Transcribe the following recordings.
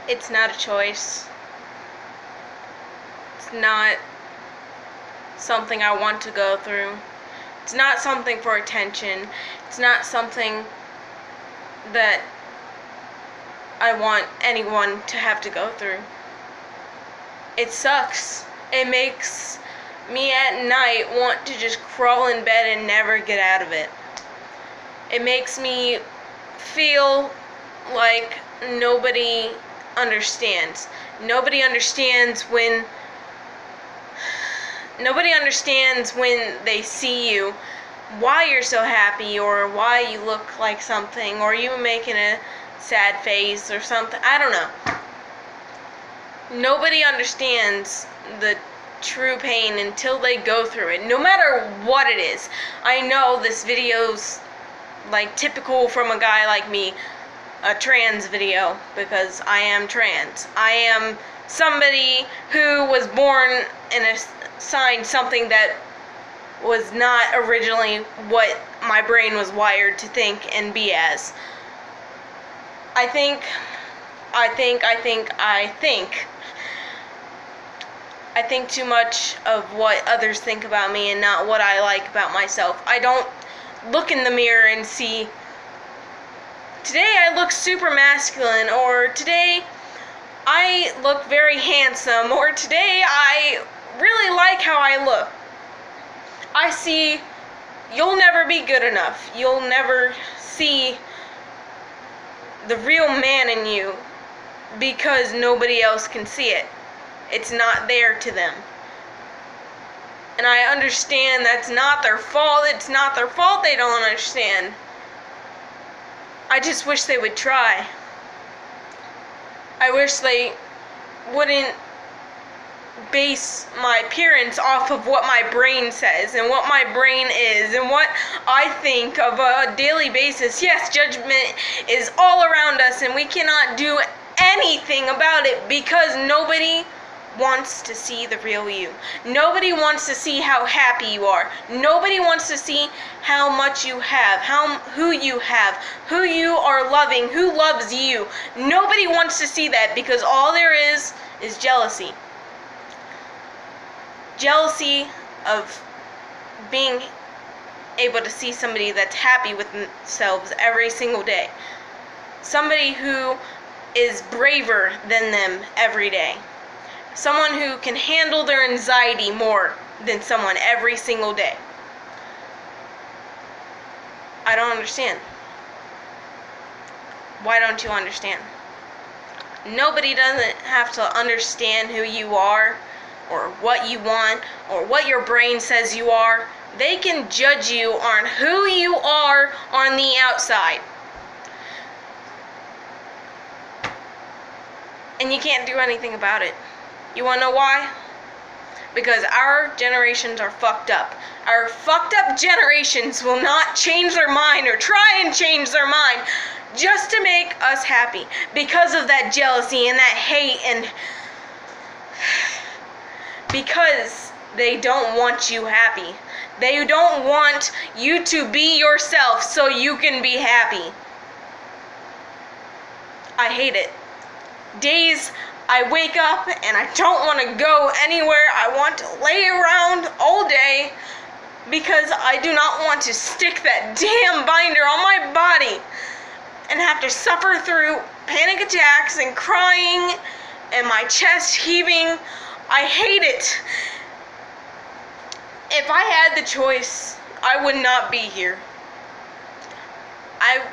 It's not a choice. It's not something I want to go through. It's not something for attention. It's not something that I want anyone to have to go through. It sucks. It makes me at night want to just crawl in bed and never get out of it. It makes me feel like nobody understands. Nobody understands when they see you, why you're so happy, or why you look like something, or you making a sad face or something. I don't know. Nobody understands the true pain until they go through it, no matter what it is. I know this video's like typical from a guy like me, a trans video, because I am trans. I am somebody who was born and assigned something that was not originally what my brain was wired to think and be as. I think too much of what others think about me and not what I like about myself. I don't look in the mirror and see, today I look super masculine, or today I look very handsome, or today I really like how I look. I see, you'll never be good enough. You'll never see the real man in you because nobody else can see it. It's not there to them. And I understand that's not their fault. It's not their fault they don't understand. I just wish they would try. I wish they wouldn't base my appearance off of what my brain says and what my brain is and what I think of a daily basis. Yes, judgment is all around us and we cannot do anything about it because nobody wants to see the real you. Nobody wants to see how happy you are. Nobody wants to see how much you have, who you have, who you are loving, who loves you. Nobody wants to see that because all there is jealousy. Jealousy of being able to see somebody that's happy with themselves every single day. Somebody who is braver than them every day. Someone who can handle their anxiety more than someone every single day. I don't understand. Why don't you understand? Nobody doesn't have to understand who you are or what you want or what your brain says you are. They can judge you on who you are on the outside. And you can't do anything about it. You wanna know why? Because our generations are fucked up. Our fucked up generations will not change their mind or try and change their mind just to make us happy because of that jealousy and that hate, and because they don't want you happy. They don't want you to be yourself so you can be happy. I hate it. Days I wake up and I don't want to go anywhere. I want to lay around all day because I do not want to stick that damn binder on my body and have to suffer through panic attacks and crying and my chest heaving. I hate it. If I had the choice, I would not be here. I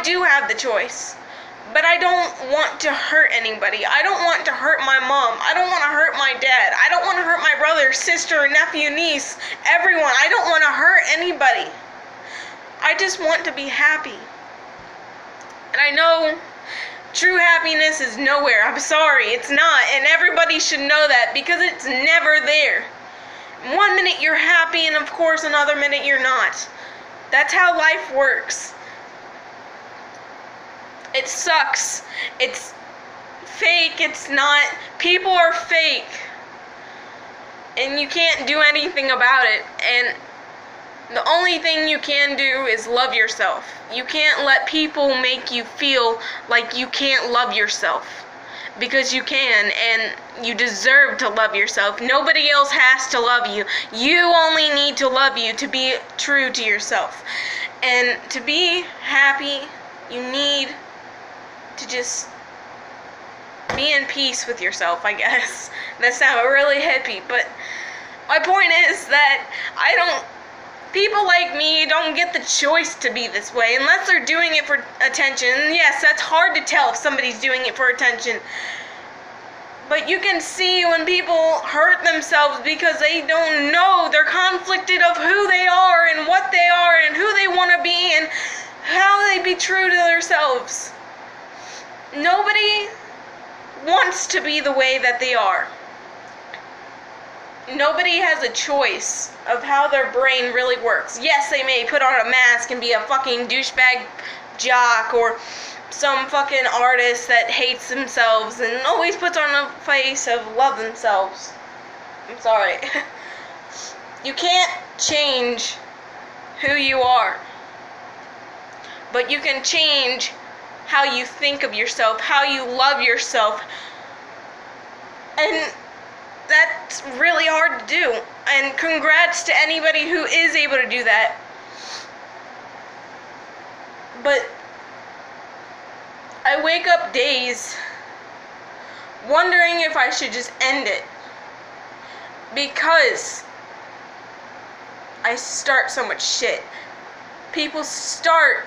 do have the choice. But I don't want to hurt anybody. I don't want to hurt my mom. I don't want to hurt my dad. I don't want to hurt my brother, sister, nephew, niece, everyone. I don't want to hurt anybody. I just want to be happy. And I know true happiness is nowhere. I'm sorry, it's not. And everybody should know that because it's never there. One minute you're happy and of course another minute you're not. That's how life works. It sucks. It's fake. It's not. People are fake. And you can't do anything about it. And The only thing you can do is love yourself. You can't let people make you feel like you can't love yourself. Because you can, and you deserve to love yourself. Nobody else has to love you. You only need to love you to be true to yourself. And to be happy, you need to just be in peace with yourself, I guess. That sounds really hippie, but my point is that people like me don't get the choice to be this way unless they're doing it for attention. And yes, that's hard to tell if somebody's doing it for attention. But you can see when people hurt themselves because they don't know. They're conflicted of who they are and what they are and who they want to be and how they be true to themselves. Nobody wants to be the way that they are. Nobody has a choice of how their brain really works. Yes, they may put on a mask and be a fucking douchebag jock or some fucking artist that hates themselves and always puts on a face of love themselves. I'm sorry. You can't change who you are. But you can change how you think of yourself, how you love yourself. And that's really hard to do, and congrats to anybody who is able to do that. But I wake up days wondering if I should just end it, because I start so much shit. People start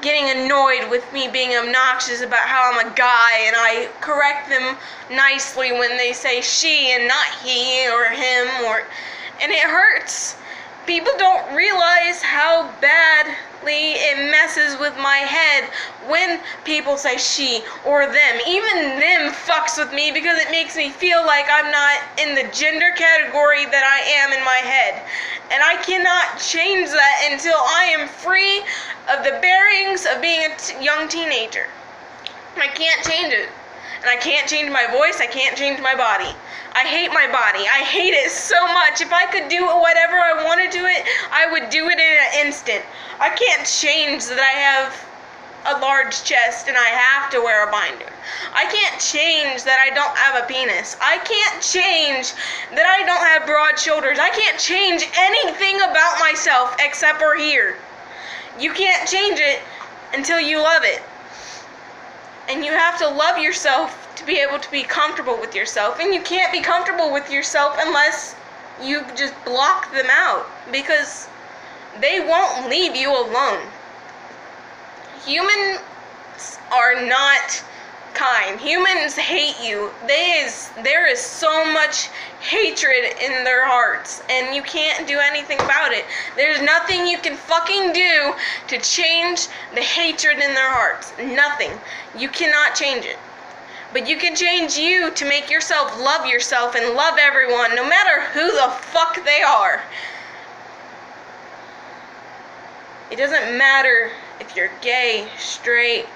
getting annoyed with me being obnoxious about how I'm a guy, and I correct them nicely when they say she and not he or him, and it hurts. People don't realize how badly it messes with my head when people say she or them. Even them fucks with me because it makes me feel like I'm not in the gender category that I am in my head. And I cannot change that until I am free of the bearings of being a young teenager. I can't change it. And I can't change my voice, I can't change my body. I hate my body. I hate it so much. If I could do whatever I wanted to it, I would do it in an instant. I can't change that I have a large chest and I have to wear a binder. I can't change that I don't have a penis. I can't change that I don't have broad shoulders. I can't change anything about myself except for here. You can't change it until you love it. And you have to love yourself to be able to be comfortable with yourself. And you can't be comfortable with yourself unless you just block them out, because they won't leave you alone. Humans are not kind. Humans hate you. There is so much hatred in their hearts, and you can't do anything about it. There's nothing you can fucking do to change the hatred in their hearts. Nothing. You cannot change it. But you can change you to make yourself and love everyone, no matter who the fuck they are. It doesn't matter if you're gay, straight,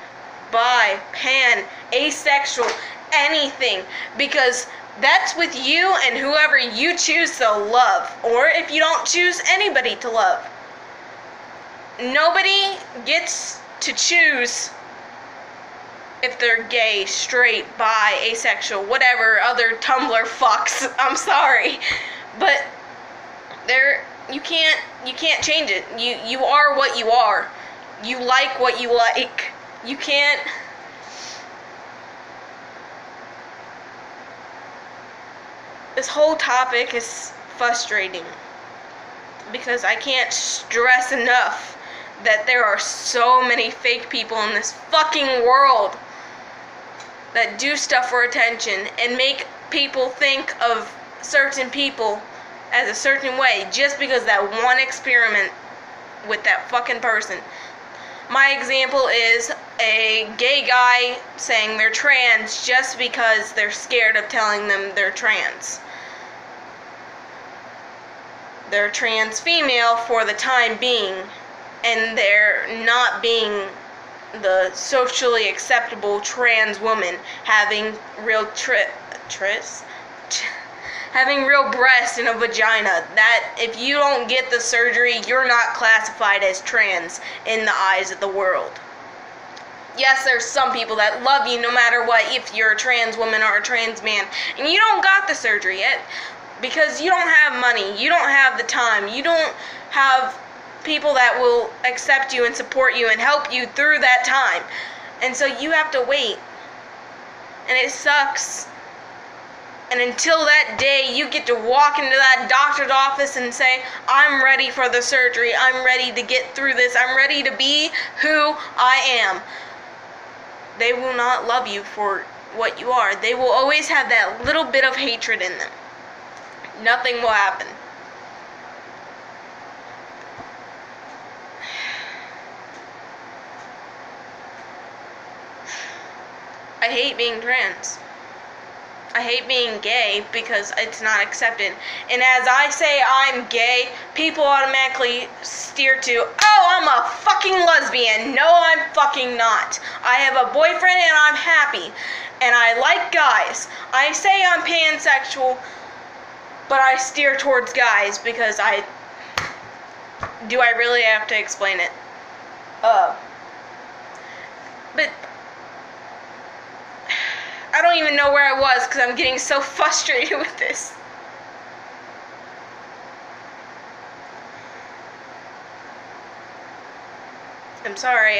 bi, pan, asexual, anything, because that's with you and whoever you choose to love, or if you don't choose anybody to love. Nobody gets to choose if they're gay, straight, bi, asexual, whatever other Tumblr fucks. I'm sorry, but you can't change it. You are what you are. You like what you like. You can't. This whole topic is frustrating because I can't stress enough that there are so many fake people in this fucking world that do stuff for attention and make people think of certain people as a certain way just because that one experiment with that fucking person. My example is a gay guy saying they're trans just because they're scared of telling them they're trans. They're trans female for the time being, and they're not being the socially acceptable trans woman having real having real breasts and a vagina. That if you don't get the surgery, you're not classified as trans in the eyes of the world. Yes, there's some people that love you no matter what, if you're a trans woman or a trans man, and you don't got the surgery yet because you don't have money, you don't have the time, you don't have people that will accept you and support you and help you through that time. And so you have to wait. And it sucks. And until that day, you get to walk into that doctor's office and say, I'm ready for the surgery. I'm ready to get through this. I'm ready to be who I am. They will not love you for what you are. They will always have that little bit of hatred in them. Nothing will happen. I hate being trans. I hate being gay because it's not accepted. And as I say I'm gay, people automatically steer to, oh, I'm a fucking lesbian. No, I'm fucking not. I have a boyfriend and I'm happy. And I like guys. I say I'm pansexual, but I steer towards guys because do I really have to explain it? But I don't even know where I was because I'm getting so frustrated with this. I'm sorry,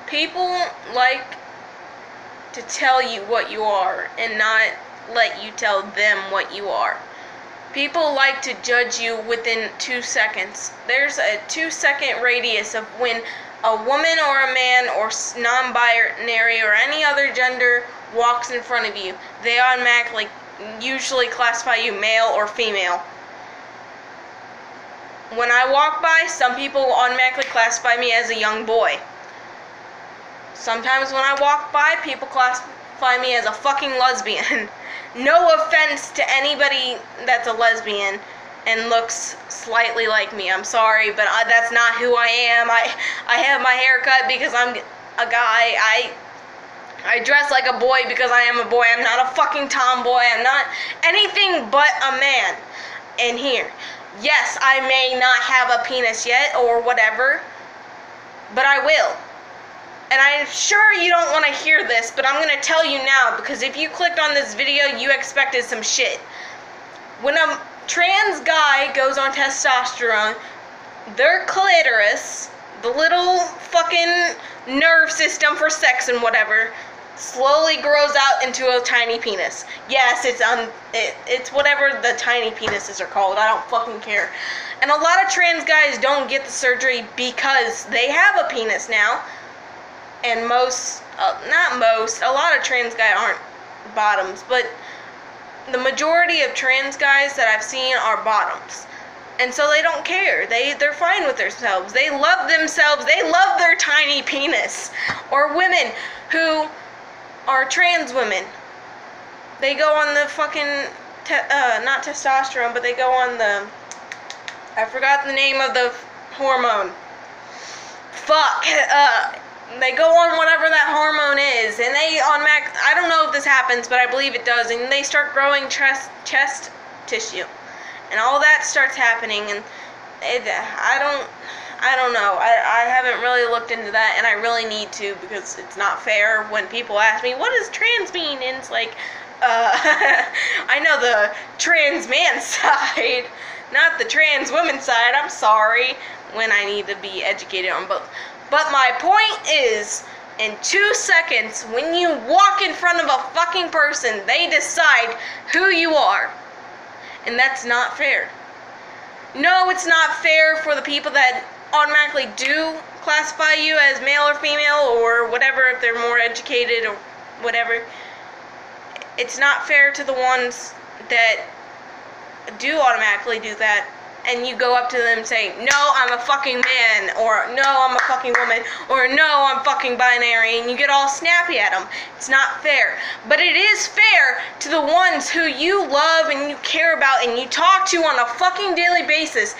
people like to tell you what you are and not let you tell them what you are. People like to judge you within 2 seconds. There's a 2-second radius of when a woman or a man or non-binary or any other gender walks in front of you. They automatically usually classify you male or female. When I walk by, some people automatically classify me as a young boy. Sometimes when I walk by, people classify me as a fucking lesbian. No offense to anybody that's a lesbian and looks slightly like me. I'm sorry, but that's not who I am. I have my hair cut because I'm a guy. I dress like a boy because I am a boy. I'm not a fucking tomboy. I'm not anything but a man in here. Yes, I may not have a penis yet or whatever, but I will. And I'm sure you don't want to hear this, but I'm going to tell you now, because if you clicked on this video, you expected some shit. When a trans guy goes on testosterone, their clitoris, the little fucking nerve system for sex and whatever, slowly grows out into a tiny penis. Yes, it's whatever the tiny penises are called. I don't fucking care. And a lot of trans guys don't get the surgery because they have a penis now. And a lot of trans guys aren't bottoms, but the majority of trans guys that I've seen are bottoms. And so they don't care. They're fine with themselves. They love themselves. They love their tiny penis. Or women who are trans women. They go on the fucking, not testosterone, but they go on the, I forgot the name of the hormone. Fuck, they go on whatever that hormone is, and they I don't know if this happens, but I believe it does, and they start growing chest tissue, and all that starts happening, and I don't know, I haven't really looked into that, and I really need to, because it's not fair when people ask me, what does trans mean, and it's like, I know the trans man side, not the trans woman side, I'm sorry, when I need to be educated on both. But my point is, in 2 seconds, when you walk in front of a fucking person, they decide who you are. And that's not fair. No, it's not fair for the people that automatically do classify you as male or female or whatever, if they're more educated or whatever. It's not fair to the ones that do automatically do that. And you go up to them and say, no, I'm a fucking man, or no, I'm a fucking woman, or no, I'm fucking binary, and you get all snappy at them. It's not fair. But it is fair to the ones who you love and you care about and you talk to on a fucking daily basis,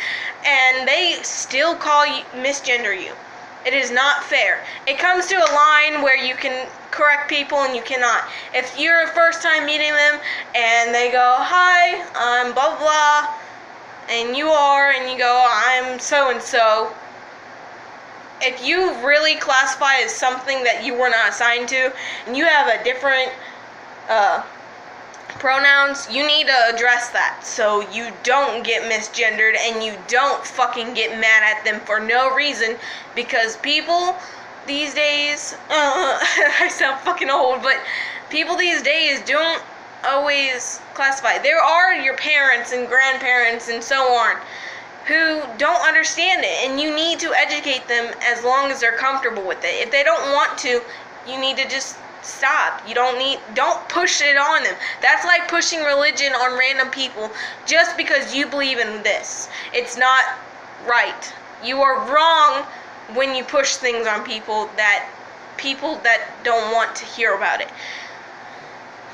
and they still call you, misgender you. It is not fair. It comes to a line where you can correct people and you cannot. If you're first time meeting them and they go, "Hi, I'm blah blah blah," and you go, "I'm so and so." If you really classify as something that you were not assigned to, and you have a different pronouns, you need to address that so you don't get misgendered and you don't fucking get mad at them for no reason, because people these days, I sound fucking old, but people these days don't always classify. There are your parents and grandparents and so on who don't understand it, and you need to educate them as long as they're comfortable with it. If they don't want to, you need to just stop. Don't push it on them. That's like pushing religion on random people just because you believe in this. It's not right. You are wrong when you push things on people that don't want to hear about it.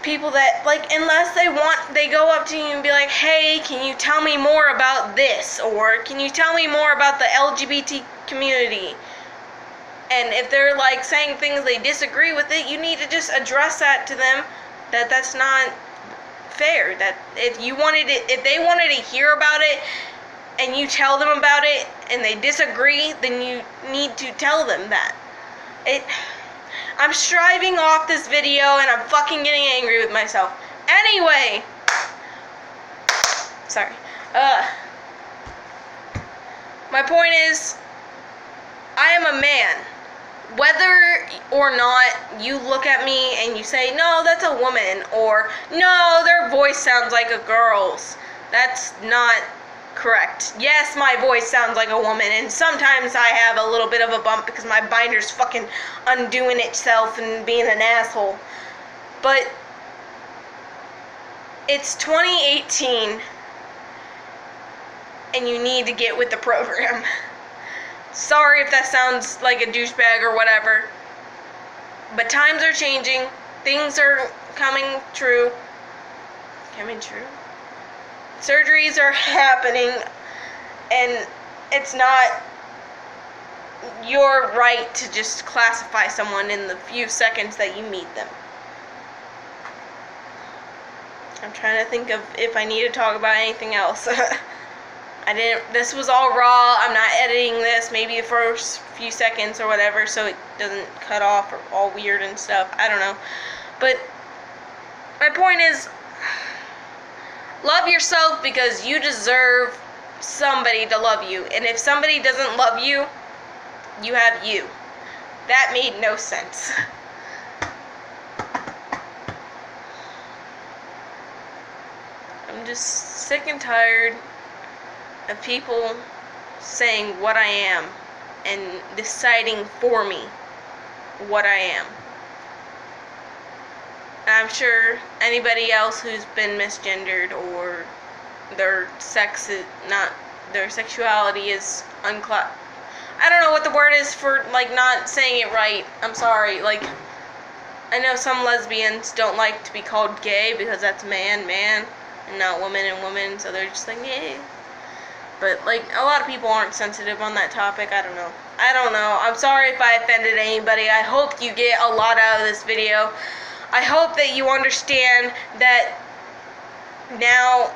People that, like, unless they go up to you and be like, "Hey, can you tell me more about this?" Or, "Can you tell me more about the LGBT community?" And if they're, like, saying things they disagree with it, you need to just address that to them, that that's not fair. That if they wanted to hear about it, and you tell them about it, and they disagree, then you need to tell them that. I'm striving off this video, and I'm fucking getting angry with myself. Anyway, sorry. My point is, I am a man. Whether or not you look at me and you say, "No, that's a woman," or "No, their voice sounds like a girl's," that's not correct. Yes, my voice sounds like a woman, and sometimes I have a little bit of a bump because my binder's fucking undoing itself and being an asshole. But it's 2018, and you need to get with the program. Sorry if that sounds like a douchebag or whatever, but times are changing. Things are coming true. Surgeries are happening, and it's not your right to just classify someone in the few seconds that you meet them. I'm trying to think of if I need to talk about anything else. This was all raw. I'm not editing this, maybe the first few seconds or whatever, so it doesn't cut off or all weird and stuff. I don't know. But my point is, love yourself, because you deserve somebody to love you. And if somebody doesn't love you, you have you. That made no sense. I'm just sick and tired of people saying what I am and deciding for me what I am. I'm sure anybody else who's been misgendered or their sexuality is I don't know what the word is for, like, not saying it right. I'm sorry. Like, I know some lesbians don't like to be called gay because that's man, and not woman and woman, so they're just like, yeah. But, like, a lot of people aren't sensitive on that topic. I don't know. I'm sorry if I offended anybody. I hope you get a lot out of this video. I hope that you understand that now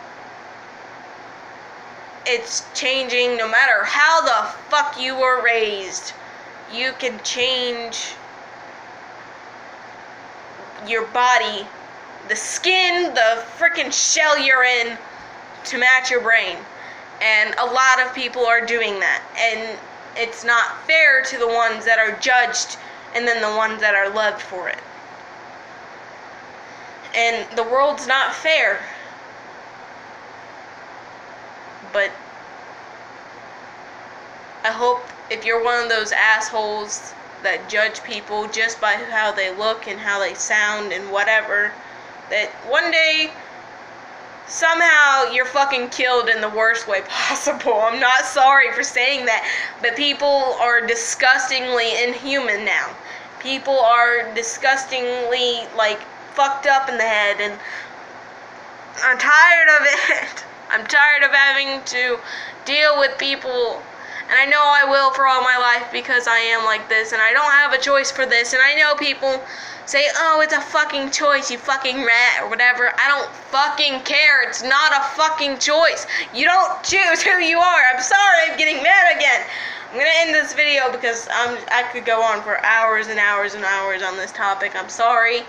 it's changing. No matter how the fuck you were raised, you can change your body, the skin, the freaking shell you're in, to match your brain. And a lot of people are doing that. And it's not fair to the ones that are judged and then the ones that are loved for it. And the world's not fair. But I hope if you're one of those assholes that judge people just by how they look and how they sound and whatever, that one day somehow you're fucking killed in the worst way possible. I'm not sorry for saying that, but people are disgustingly inhuman now. People are disgustingly, like, fucked up in the head, and I'm tired of it. I'm tired of having to deal with people And I know I will for all my life because I am like this, and I don't have a choice for this. And I know people say, oh, it's a fucking choice, you fucking rat, or whatever. I don't fucking care. It's not a fucking choice. You don't choose who you are. I'm sorry, I'm getting mad again. I'm gonna end this video because I could go on for hours and hours and hours on this topic. I'm sorry.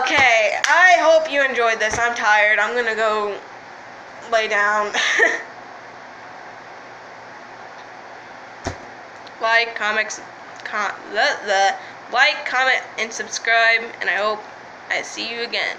Okay, I hope you enjoyed this. I'm tired. I'm gonna go lay down. Like, comment, and subscribe, and I hope I see you again.